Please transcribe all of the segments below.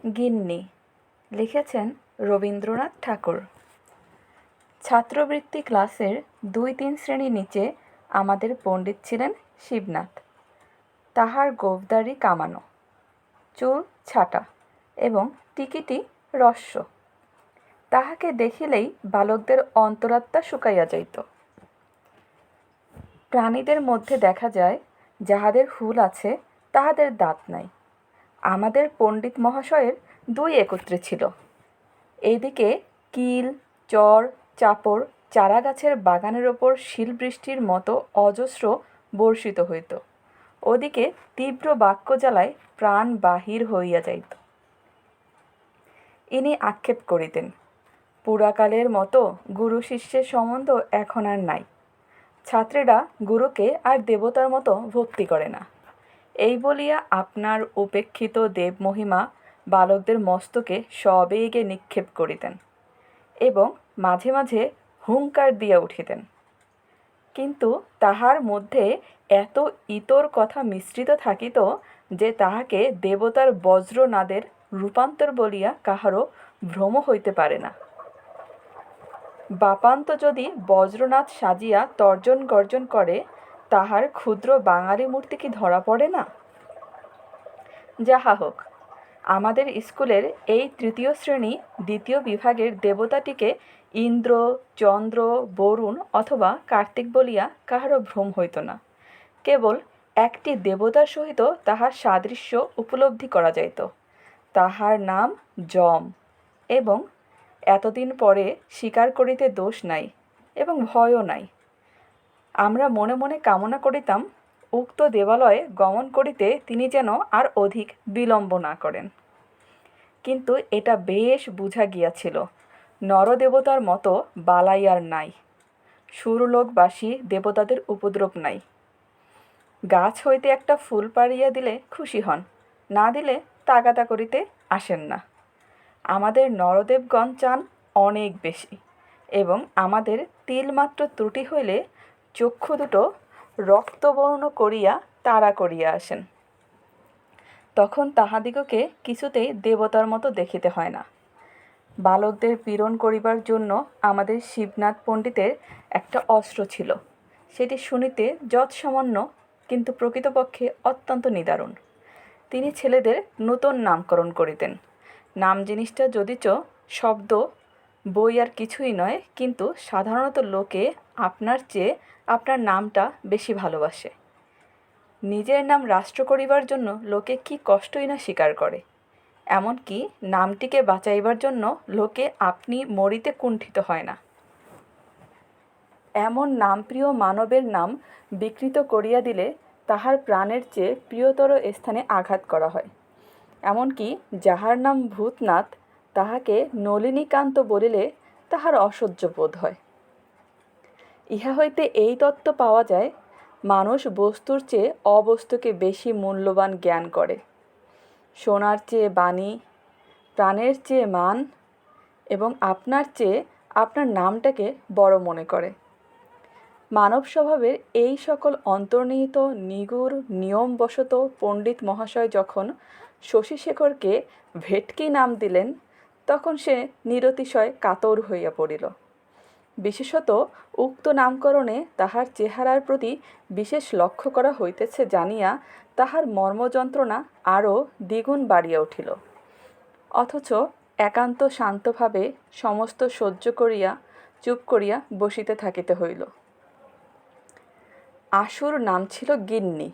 গিন্নি লিখেছেন রবীন্দ্রনাথ ঠাকুর। ছাত্রবৃত্তি ক্লাসের ২-৩ শ্রেণী নিচে আমাদের পণ্ডিত ছিলেন শিবনাথ। তাহার গোঁফদাড়ি কামানো, চুল ছাঁটা এবং টিকিটি রস্য। তাহাকে দেখিলেই বালকদের অন্তরাত্মা শুকাইয়া যাইত। প্রাণীদের মধ্যে দেখা যায়, যাহাদের হুল আছে তাহাদের দাঁত নাই। আমাদের পণ্ডিত মহাশয়ের ২ একত্রে ছিল। এইদিকে কিল, চর, চাপড় চারাগাছের বাগানের ওপর শিলবৃষ্টির মতো অজস্র বর্ষিত হইত। ওদিকে তীব্র বাক্যজ্বালায় প্রাণ বাহির হইয়া যাইত। ইনি আক্ষেপ করিতেন, পুরাকালের মতো গুরু শিষ্যের সম্বন্ধ এখন আর নাই। ছাত্রেরা গুরুকে আর দেবতার মতো ভক্তি করে না। এই বলিয়া আপনার উপেক্ষিত দেবমহিমা বালকদের মস্তকে সবেগে নিক্ষেপ করিতেন এবং মাঝে মাঝে হুঙ্কার দিয়া উঠিতেন। কিন্তু তাহার মধ্যে এত ইতর কথা মিশ্রিত থাকিত যে তাহাকে দেবতার বজ্রনাদের রূপান্তর বলিয়া কাহারও ভ্রম হইতে পারে না। বাপান্ত যদি বজ্রনাথ সাজিয়া তর্জন গর্জন করে, তাহার ক্ষুদ্র বাঙালি মূর্তি কি ধরা পড়ে না? যাহা হোক, আমাদের স্কুলের এই ৩য় শ্রেণী ২য় বিভাগের দেবতাটিকে ইন্দ্র, চন্দ্র, বরুণ অথবা কার্তিক বলিয়া কাহারও ভ্রম হইত না। কেবল একটি দেবতার সহিত তাহার সাদৃশ্য উপলব্ধি করা যাইত। তাহার নাম যম, এবং এতদিন পরে স্বীকার করিতে দোষ নাই এবং ভয়ও নাই। আমরা মনে মনে কামনা করিতাম, উক্ত দেবালয়ে গমন করিতে তিনি যেন আর অধিক বিলম্ব না করেন। কিন্তু এটা বেশ বুঝা গিয়াছিল, নরদেবতার মতো বালাই আর নাই। সুরলোকবাসী দেবতাদের উপদ্রব নাই। গাছ হইতে একটা ফুল পাড়িয়া দিলে খুশি হন, না দিলে তাগাদা করিতে আসেন না। আমাদের নরদেবগণ চান অনেক বেশি, এবং আমাদের তিলমাত্র ত্রুটি হইলে চক্ষু দুটো রক্তবর্ণ করিয়া তাড়া করিয়া আসেন। তখন তাহাদিগকে কিছুতেই দেবতার মতো দেখিতে হয় না। বালকদের পীড়ন করিবার জন্য আমাদের শিবনাথ পণ্ডিতের একটা অস্ত্র ছিল। সেটি শুনিতে যৎসামান্য, কিন্তু প্রকৃতপক্ষে অত্যন্ত নিদারুণ। তিনি ছেলেদের নূতন নামকরণ করিতেন। নাম জিনিসটা যদিচ শব্দ বই আর কিছুই নয়, কিন্তু সাধারণত লোকে আপনার চেয়ে আপনার নামটা বেশি ভালোবাসে। নিজের নাম রাষ্ট্র করিবার জন্য লোকে কি কষ্টই না স্বীকার করে। এমনকি নামটিকে বাঁচাইবার জন্য লোকে আপনি মরিতে কুণ্ঠিত হয় না। এমন নামপ্রিয় মানবের নাম বিকৃত করিয়া দিলে তাহার প্রাণের চেয়ে প্রিয়তর স্থানে আঘাত করা হয়। এমনকি যাহার নাম ভূতনাথ, তাহাকে নলিনীকান্ত বলিলে তাহার অসহ্য বোধ হয়। ইহা হইতে এই তত্ত্ব পাওয়া যায়, মানুষ বস্তুর চেয়ে অবস্তুকে বেশি মূল্যবান জ্ঞান করে। সোনার চেয়ে বাণী, প্রাণের চেয়ে মান, এবং আপনার চেয়ে আপনার নামটাকে বড় মনে করে। মানব স্বভাবের এই সকল অন্তর্নিহিত নিগুড় নিয়মবশত পণ্ডিত মহাশয় যখন শশীশেখরকে ভেটকি নাম দিলেন, তখন সে নিরতিশয় কাতর হইয়া পড়িল। বিশেষত উক্ত নামকরণে তাহার চেহারার প্রতি বিশেষ লক্ষ্য করা হইতেছে জানিয়া তাহার মর্মযন্ত্রণা আরও দ্বিগুণ বাড়িয়া উঠিল। অথচ একান্ত শান্তভাবে সমস্ত সহ্য করিয়া চুপ করিয়া বসিতে থাকিতে হইল। আশুর নাম ছিল গিন্নি,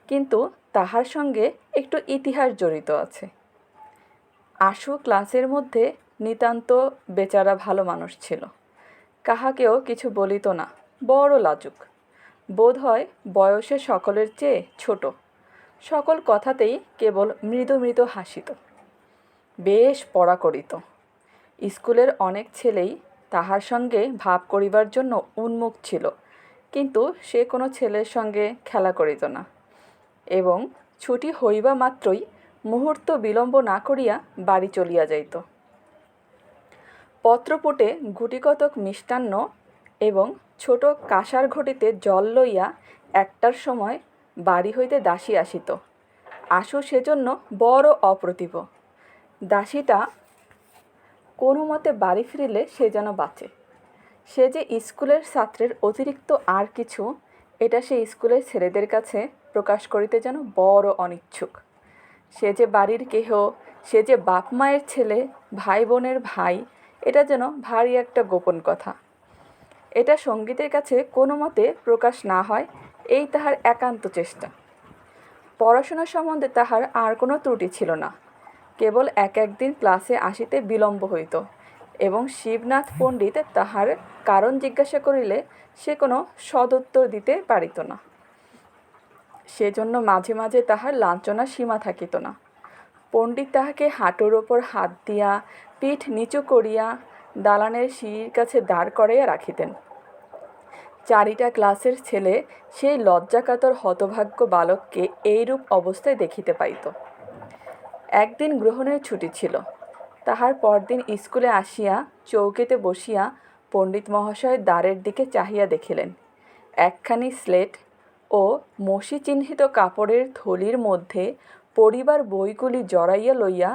কিন্তু তাহার সঙ্গে একটু ইতিহাস জড়িত আছে। আশু ক্লাসের মধ্যে নিতান্ত বেচারা ভালো মানুষ ছিল। কাহাকেও কিছু বলিত না, বড় লাজুক। বোধ হয় বয়সে সকলের চেয়ে ছোট। সকল কথাতেই কেবল মৃদু মৃদু হাসিত। বেশ পড়া করিত। স্কুলের অনেক ছেলেই তাহার সঙ্গে ভাব করিবার জন্য উন্মুখ ছিল, কিন্তু সে কোনো ছেলের সঙ্গে খেলা করিত না, এবং ছুটি হইবা মাত্রই মুহূর্ত বিলম্ব না করিয়া বাড়ি চলিয়া যাইত। পত্রপুটে গুটিকতক মিষ্টান্ন এবং ছোট কাঁসার ঘটিতে জল লইয়া 1টার সময় বাড়ি হইতে দাসী আসিত। আশু সেজন্য বড় অপ্রতিভ। দাসীটা কোনো মতে বাড়ি ফিরিলে সে যেন বাঁচে। সে যে স্কুলের ছাত্রের অতিরিক্ত আর কিছু, এটা সে স্কুলের ছেলেদের কাছে প্রকাশ করিতে যেন বড় অনিচ্ছুক। সে যে বাড়ির কেহ, সে যে বাপ মায়ের ছেলে, ভাই বোনের ভাই, এটা যেন ভারী একটা গোপন কথা। এটা সঙ্গীতের কাছে কোনো মতে প্রকাশ না হয়, এই তাহার একান্ত চেষ্টা। পড়াশোনা সম্বন্ধে তাহার আর কোনো ত্রুটি ছিল না, কেবল একদিন ক্লাসে আসিতে বিলম্ব হইত, এবং শিবনাথ পণ্ডিত তাহার কারণ জিজ্ঞাসা করিলে সে কোনো সদুত্তর দিতে পারিত না। সেজন্য মাঝে মাঝে তাহার লাঞ্ছনার সীমা থাকিত না। পণ্ডিত তাহাকে হাঁটুর ওপর হাত দিয়া পিঠ নিচু করিয়া দালানের সিঁড়ির কাছে দাঁড় করাইয়া রাখিতেন। চারিটা ক্লাসের ছেলে সেই লজ্জাকাতর হতভাগ্য বালককে এইরূপ অবস্থায় দেখিতে পাইত। একদিন গ্রহণের ছুটি ছিল। তাহার পরদিন স্কুলে আসিয়া চৌকিতে বসিয়া পণ্ডিত মহাশয় দ্বারের দিকে চাহিয়া দেখিলেন, একখানি স্লেট ও মসি চিহ্নিত কাপড়ের থলির মধ্যে পড়িবার বইগুলি জড়াইয়া লইয়া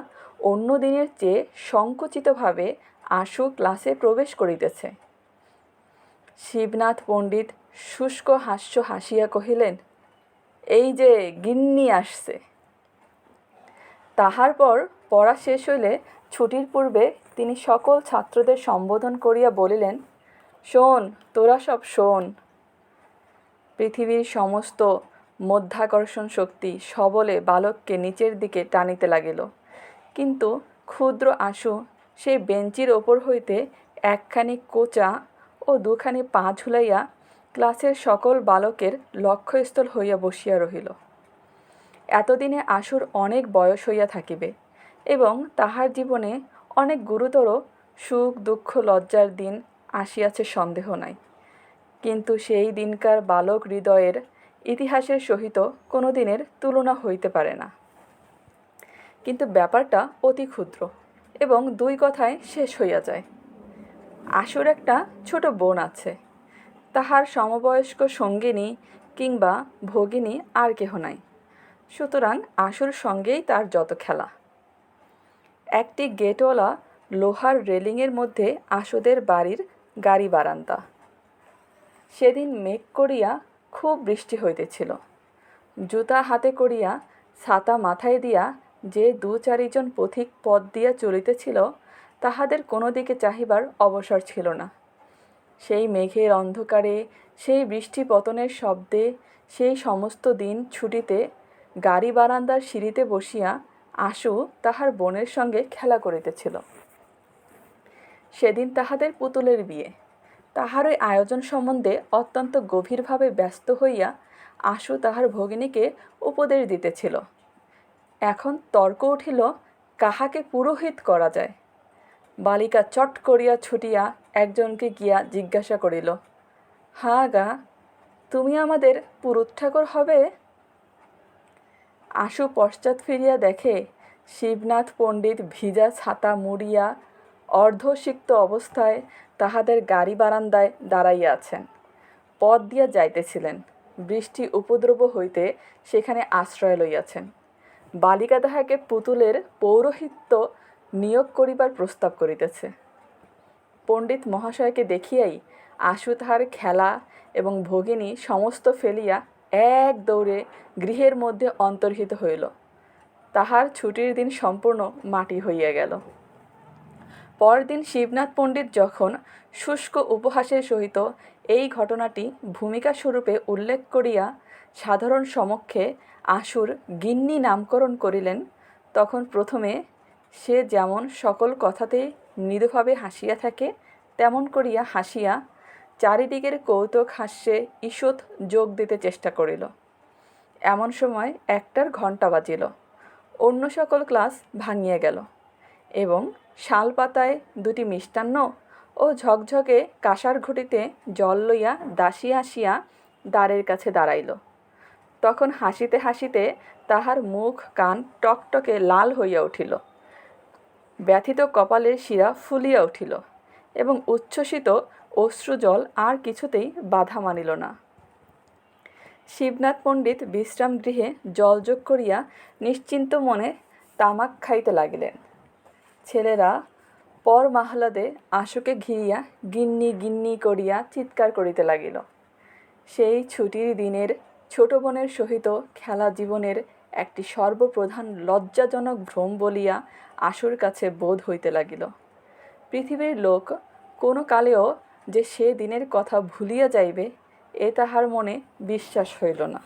অন্য দিনের চেয়ে সংকুচিতভাবে আশু ক্লাসে প্রবেশ করিতেছে। শিবনাথ পণ্ডিত শুষ্ক হাস্য হাসিয়া কহিলেন, এই যে গিন্নি আসছে। তাহার পর পড়া শেষ হইলে ছুটির পূর্বে তিনি সকল ছাত্রদের সম্বোধন করিয়া বলিলেন, শোন, তোরা সব শোন। পৃথিবীর সমস্ত মধ্যাকর্ষণ শক্তি সবলে বালককে নিচের দিকে টানিতে লাগিল, কিন্তু ক্ষুদ্র আশু সেই বেঞ্চির ওপর হইতে একখানি কোচা ও দুখানি পা ঝুলাইয়া ক্লাসের সকল বালকের লক্ষ্যস্থল হইয়া বসিয়া রহিল। এতদিনে আশুর অনেক বয়স হইয়া থাকিবে এবং তাহার জীবনে অনেক গুরুতর সুখ দুঃখ লজ্জার দিন আসিয়াছে সন্দেহ নাই, কিন্তু সেই দিনকার বালক হৃদয়ের ইতিহাসের সহিত কোনো দিনের তুলনা হইতে পারে না। কিন্তু ব্যাপারটা অতি ক্ষুদ্র এবং দুই কথায় শেষ হইয়া যায়। আশুর একটা ছোট বোন আছে, তাহার সমবয়স্ক সঙ্গিনী কিংবা ভগিনী আর কেহ নাই, সুতরাং আশুর সঙ্গেই তার যত খেলা। একটি গেটওয়ালা লোহার রেলিংয়ের মধ্যে আশুদের বাড়ির গাড়ি বারান্দা। সেদিন মেঘ করিয়া খুব বৃষ্টি হইতেছিল। জুতা হাতে করিয়া ছাতা মাথায় দিয়া যে 2-4 জন পথিক পথ দিয়া চলিতেছিল, তাহাদের কোনো দিকে চাহিবার অবসর ছিল না। সেই মেঘের অন্ধকারে, সেই বৃষ্টি পতনের শব্দে, সেই সমস্ত দিন ছুটিতে গাড়ি বারান্দার সিঁড়িতে বসিয়া আশু তাহার বোনের সঙ্গে খেলা করিতেছিল। সেদিন তাহাদের পুতুলের বিয়ে। তাহার ওই আয়োজন সম্বন্ধে অত্যন্ত গভীরভাবে ব্যস্ত হইয়া আশু তাহার ভগিনীকে উপদেশ দিতেছিল। এখন তর্ক উঠিল, কাহাকে পুরোহিত করা যায়। বালিকা চট করিয়া ছুটিয়া একজনকে গিয়া জিজ্ঞাসা করিল, হা গা, তুমি আমাদের পুরুত ঠাকুর হবে? আশু পশ্চাৎ ফিরিয়া দেখে শিবনাথ পণ্ডিত ভিজা ছাতা মুড়িয়া অর্ধসিক্ত অবস্থায় তাহাদের গাড়ি বারান্দায় দাঁড়াইয়া আছেন। পথ দিয়া যাইতেছিলেন, বৃষ্টি উপদ্রব হইতে সেখানে আশ্রয় লইয়াছেন। বালিকা তাহাকে পুতুলের পৌরোহিত্য নিয়োগ করিবার প্রস্তাব করিতেছে। পণ্ডিত মহাশয়কে দেখিয়াই আশু তাহার খেলা এবং ভগিনী সমস্ত ফেলিয়া এক দৌড়ে গৃহের মধ্যে অন্তর্হিত হইল। তাহার ছুটির দিন সম্পূর্ণ মাটি হইয়া গেল। পরদিন শিবনাথ পণ্ডিত যখন শুষ্ক উপহাসের সহিত এই ঘটনাটি ভূমিকা স্বরূপে উল্লেখ করিয়া সাধারণ সমক্ষে আশুর গিন্নি নামকরণ করিলেন, তখন প্রথমে সে যেমন সকল কথাতেই মৃদুভাবে হাসিয়া থাকে, তেমন করিয়া হাসিয়া চারিদিকের কৌতুক হাস্যে ঈষৎ যোগ দিতে চেষ্টা করিল। এমন সময় 1টার ঘণ্টা বাজিল। অন্য সকল ক্লাস ভাঙিয়া গেল এবং শালপাতায় 2টি মিষ্টান্ন ও ঝকঝকে কাঁসার ঘটিতে জল লইয়া দাসী আসিয়া দ্বারের কাছে দাঁড়াইল। তখন হাসিতে হাসিতে তাহার মুখ কান টকটকে লাল হইয়া উঠিল, ব্যথিত কপালের শিরা ফুলিয়া উঠিল এবং উচ্ছ্বসিত অশ্রুজল আর কিছুতেই বাধা মানিল না। শিবনাথ পণ্ডিত বিশ্রাম গৃহে জলযোগ করিয়া নিশ্চিন্ত মনে তামাক খাইতে লাগিলেন। ছেলেরা পর মাহলাদে আশুকে ঘিরিয়া গিন্নি গিন্নি করিয়া চিৎকার করিতে লাগিল। সেই ছুটির দিনের ছোট বোনের সহিত খেলা জীবনের একটি সর্বপ্রধান লজ্জাজনক ভ্রম বলিয়া আশুর কাছে বোধ হইতে লাগিল। পৃথিবীর লোক কোনো কালেও যে সে দিনের কথা ভুলিয়া যাইবে এ তাহার মনে বিশ্বাস হইল না।